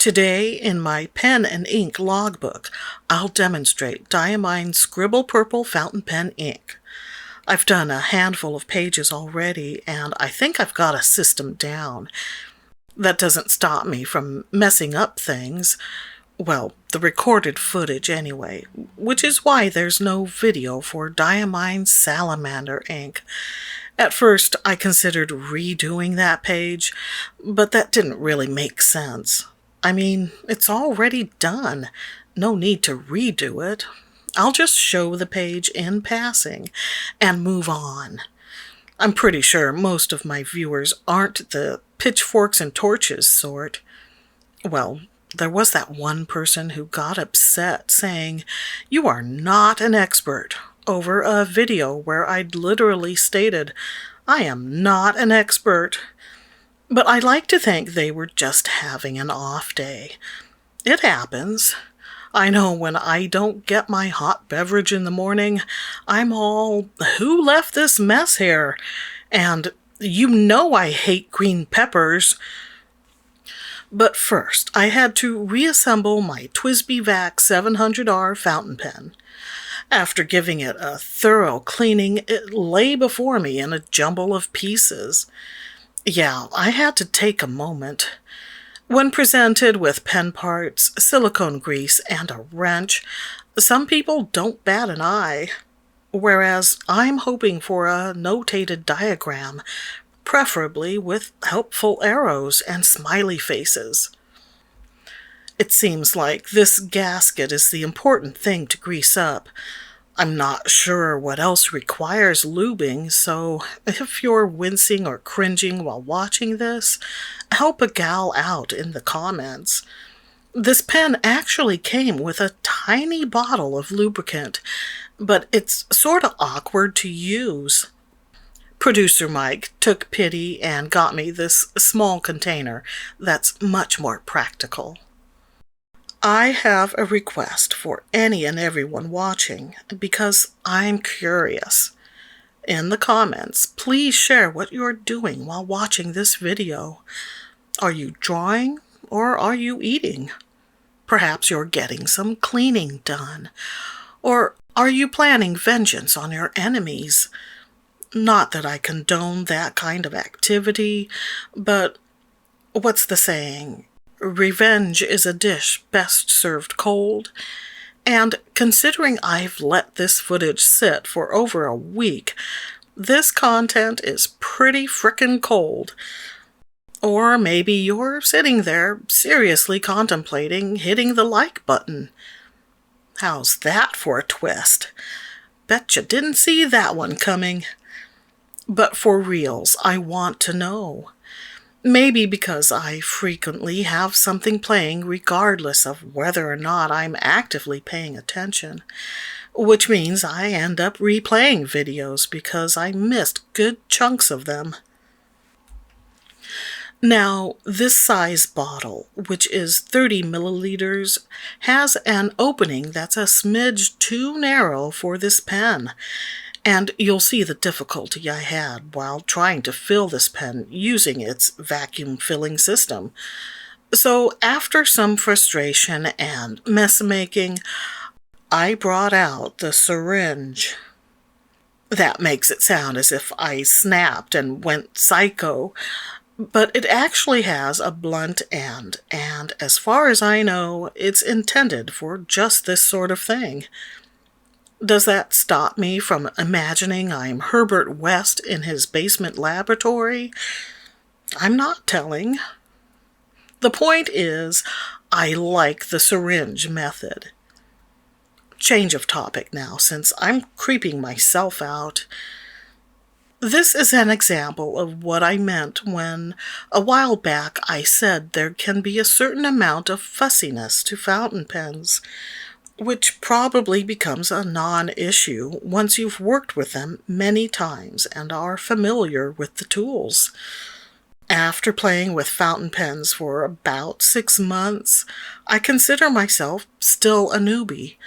Today, in my pen and ink logbook, I'll demonstrate Diamine Scribble Purple Fountain Pen Ink. I've done a handful of pages already, and I think I've got a system down. That doesn't stop me from messing up things. Well, the recorded footage anyway, which is why there's no video for Diamine Salamander ink. At first, I considered redoing that page, but that didn't really make sense. I mean, it's already done. No need to redo it. I'll just show the page in passing and move on. I'm pretty sure most of my viewers aren't the pitchforks and torches sort. Well, there was that one person who got upset saying, "You are not an expert," over a video where I'd literally stated, "I am not an expert." But I like to think they were just having an off day. It happens. I know when I don't get my hot beverage in the morning, I'm all, "Who left this mess here?" And "You know I hate green peppers." But first, I had to reassemble my TWSBI VAC 700R fountain pen. After giving it a thorough cleaning, it lay before me in a jumble of pieces. Yeah, I had to take a moment. When presented with pen parts, silicone grease, and a wrench, some people don't bat an eye, whereas I'm hoping for a notated diagram, preferably with helpful arrows and smiley faces. It seems like this gasket is the important thing to grease up. I'm not sure what else requires lubing, so if you're wincing or cringing while watching this, help a gal out in the comments. This pen actually came with a tiny bottle of lubricant, but it's sort of awkward to use. Producer Mike took pity and got me this small container that's much more practical. I have a request for any and everyone watching because I'm curious. In the comments, please share what you're doing while watching this video. Are you drawing or are you eating? Perhaps you're getting some cleaning done. Or are you planning vengeance on your enemies? Not that I condone that kind of activity, but what's the saying? Revenge is a dish best served cold, and considering I've let this footage sit for over a week, this content is pretty frickin' cold. Or maybe you're sitting there seriously contemplating hitting the like button. How's that for a twist? Bet you didn't see that one coming. But for reals, I want to know. Maybe because I frequently have something playing regardless of whether or not I'm actively paying attention, which means I end up replaying videos because I missed good chunks of them. Now, this size bottle, which is 30 milliliters, has an opening that's a smidge too narrow for this pen. And you'll see the difficulty I had while trying to fill this pen using its vacuum filling system. So after some frustration and mess making, I brought out the syringe. That makes it sound as if I snapped and went psycho, but it actually has a blunt end, and as far as I know, it's intended for just this sort of thing. Does that stop me from imagining I'm Herbert West in his basement laboratory? I'm not telling. The point is, I like the syringe method. Change of topic now, since I'm creeping myself out. This is an example of what I meant when, a while back, I said there can be a certain amount of fussiness to fountain pens, which probably becomes a non-issue once you've worked with them many times and are familiar with the tools. After playing with fountain pens for about 6 months, I consider myself still a newbie.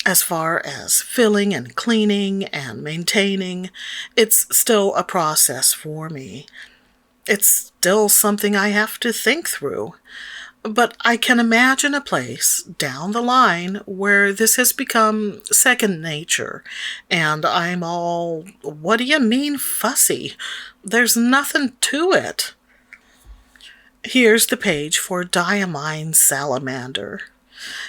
As far as filling and cleaning and maintaining, it's still a process for me. It's still something I have to think through. But I can imagine a place down the line where this has become second nature, and I'm all, what do you mean fussy? There's nothing to it. Here's the page for Diamine Salamander.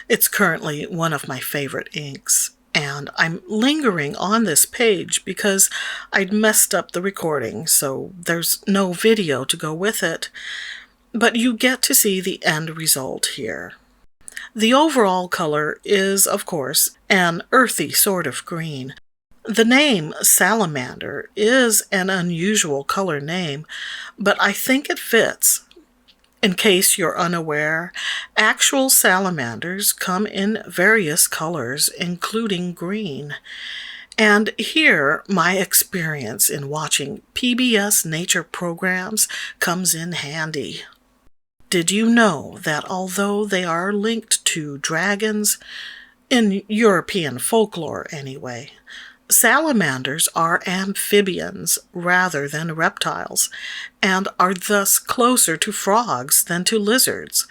It's currently one of my favorite inks, and I'm lingering on this page because I'd messed up the recording, so there's no video to go with it. But you get to see the end result here. The overall color is, of course, an earthy sort of green. The name Salamander is an unusual color name, but I think it fits. In case you're unaware, actual salamanders come in various colors, including green. And here, my experience in watching PBS nature programs comes in handy. Did you know that although they are linked to dragons, in European folklore anyway, salamanders are amphibians rather than reptiles, and are thus closer to frogs than to lizards.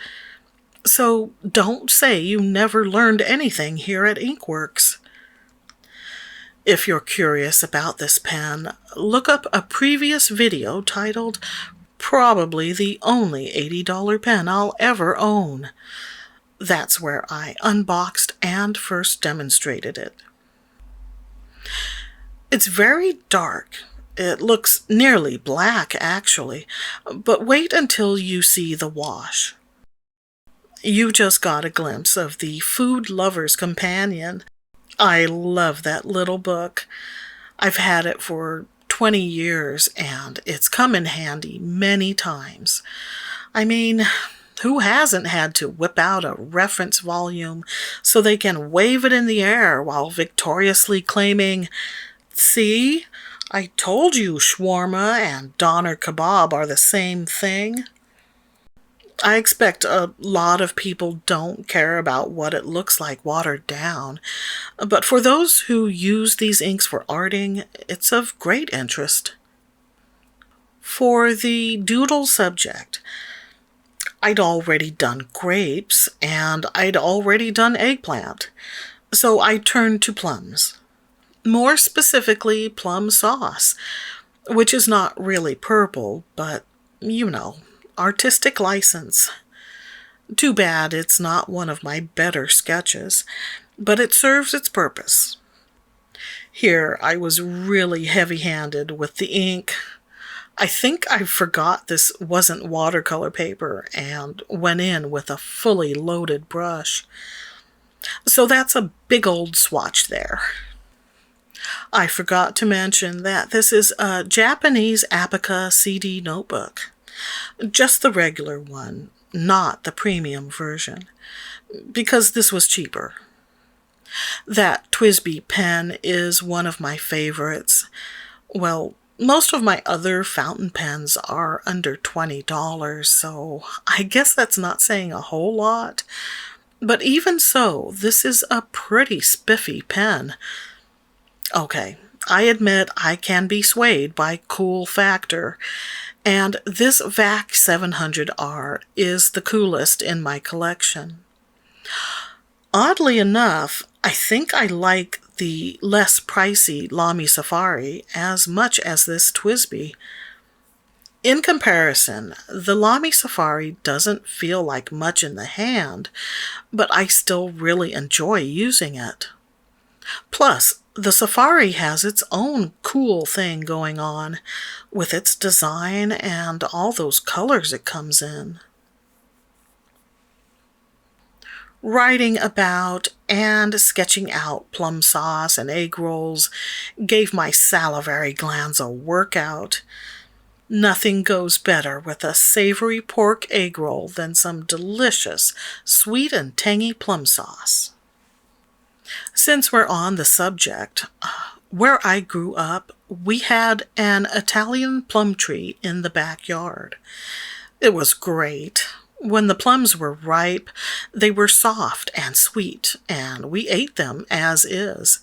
So don't say you never learned anything here at Inkworks. If you're curious about this pen, look up a previous video titled "Probably the Only $80 Pen I'll Ever Own." That's where I unboxed and first demonstrated it. It's very dark. It looks nearly black, actually, but wait until you see the wash. You just got a glimpse of the Food Lover's Companion. I love that little book. I've had it for 20 years, and it's come in handy many times. I mean, who hasn't had to whip out a reference volume so they can wave it in the air while victoriously claiming, "See, I told you shawarma and doner kebab are the same thing"? I expect a lot of people don't care about what it looks like watered down, but for those who use these inks for arting, it's of great interest. For the doodle subject, I'd already done grapes, and I'd already done eggplant, so I turned to plums. More specifically, plum sauce, which is not really purple, but, you know, artistic license. Too bad it's not one of my better sketches, but it serves its purpose. Here I was really heavy-handed with the ink. I think I forgot this wasn't watercolor paper and went in with a fully loaded brush. So that's a big old swatch there. I forgot to mention that this is a Japanese Apica CD notebook. Just the regular one, not the premium version, because this was cheaper. That TWSBI pen is one of my favorites. Well, most of my other fountain pens are under $20, so I guess that's not saying a whole lot. But even so, this is a pretty spiffy pen. Okay, I admit I can be swayed by cool factor, and this VAC 700R is the coolest in my collection. Oddly enough, I think I like the less pricey Lamy Safari as much as this TWSBI. In comparison, the Lamy Safari doesn't feel like much in the hand, but I still really enjoy using it. Plus, the Safari has its own cool thing going on, with its design and all those colors it comes in. Writing about and sketching out plum sauce and egg rolls gave my salivary glands a workout. Nothing goes better with a savory pork egg roll than some delicious, sweet and tangy plum sauce. Since we're on the subject, where I grew up, we had an Italian plum tree in the backyard. It was great. When the plums were ripe, they were soft and sweet, and we ate them as is.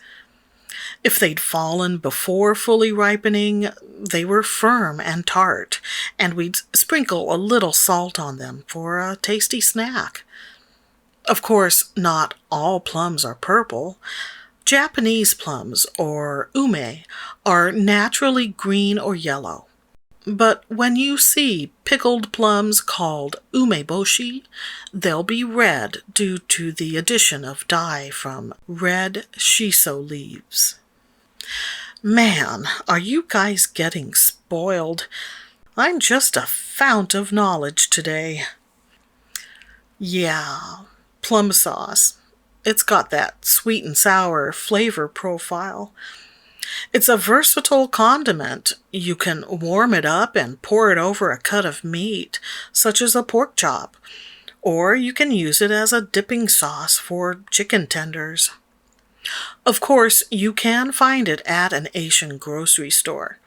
If they'd fallen before fully ripening, they were firm and tart, and we'd sprinkle a little salt on them for a tasty snack. Of course, not all plums are purple. Japanese plums, or ume, are naturally green or yellow. But when you see pickled plums called umeboshi, they'll be red due to the addition of dye from red shiso leaves. Man, are you guys getting spoiled? I'm just a fount of knowledge today. Yeah, plum sauce. It's got that sweet and sour flavor profile. It's a versatile condiment. You can warm it up and pour it over a cut of meat, such as a pork chop, or you can use it as a dipping sauce for chicken tenders. Of course, you can find it at an Asian grocery store.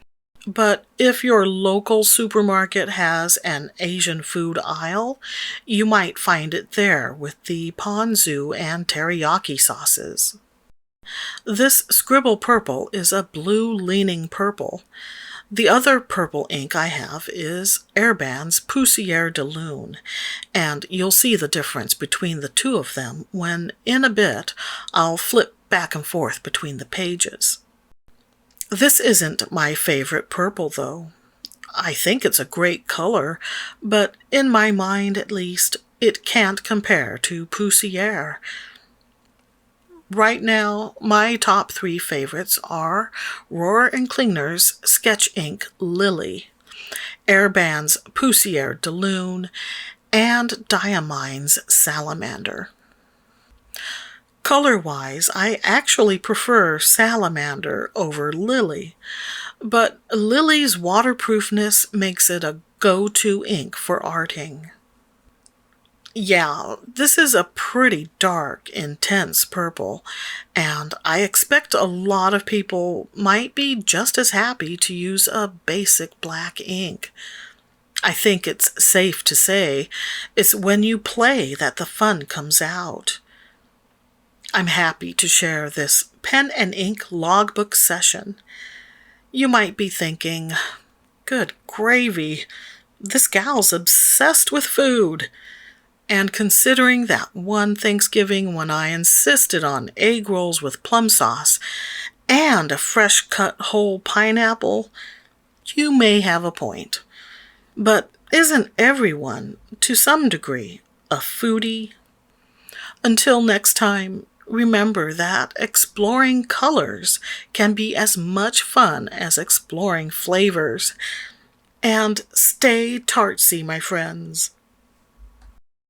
But if your local supermarket has an Asian food aisle, you might find it there with the ponzu and teriyaki sauces. This Scribble purple is a blue-leaning purple. The other purple ink I have is Airband's Poussière de Lune, and you'll see the difference between the two of them when, in a bit, I'll flip back and forth between the pages. This isn't my favorite purple, though. I think it's a great color, but in my mind, at least, it can't compare to Poussière. Right now, my top 3 favorites are Rohrer & Klingner's Sketch Ink Lily, Airband's Poussière de Lune, and Diamine's Salamander. Color-wise, I actually prefer Salamander over Lily, but Lily's waterproofness makes it a go-to ink for arting. Yeah, this is a pretty dark, intense purple, and I expect a lot of people might be just as happy to use a basic black ink. I think it's safe to say it's when you play that the fun comes out. I'm happy to share this pen and ink logbook session. You might be thinking, good gravy, this gal's obsessed with food. And considering that one Thanksgiving when I insisted on egg rolls with plum sauce and a fresh cut whole pineapple, you may have a point. But isn't everyone, to some degree, a foodie? Until next time, remember that exploring colors can be as much fun as exploring flavors. And stay tartsy, my friends.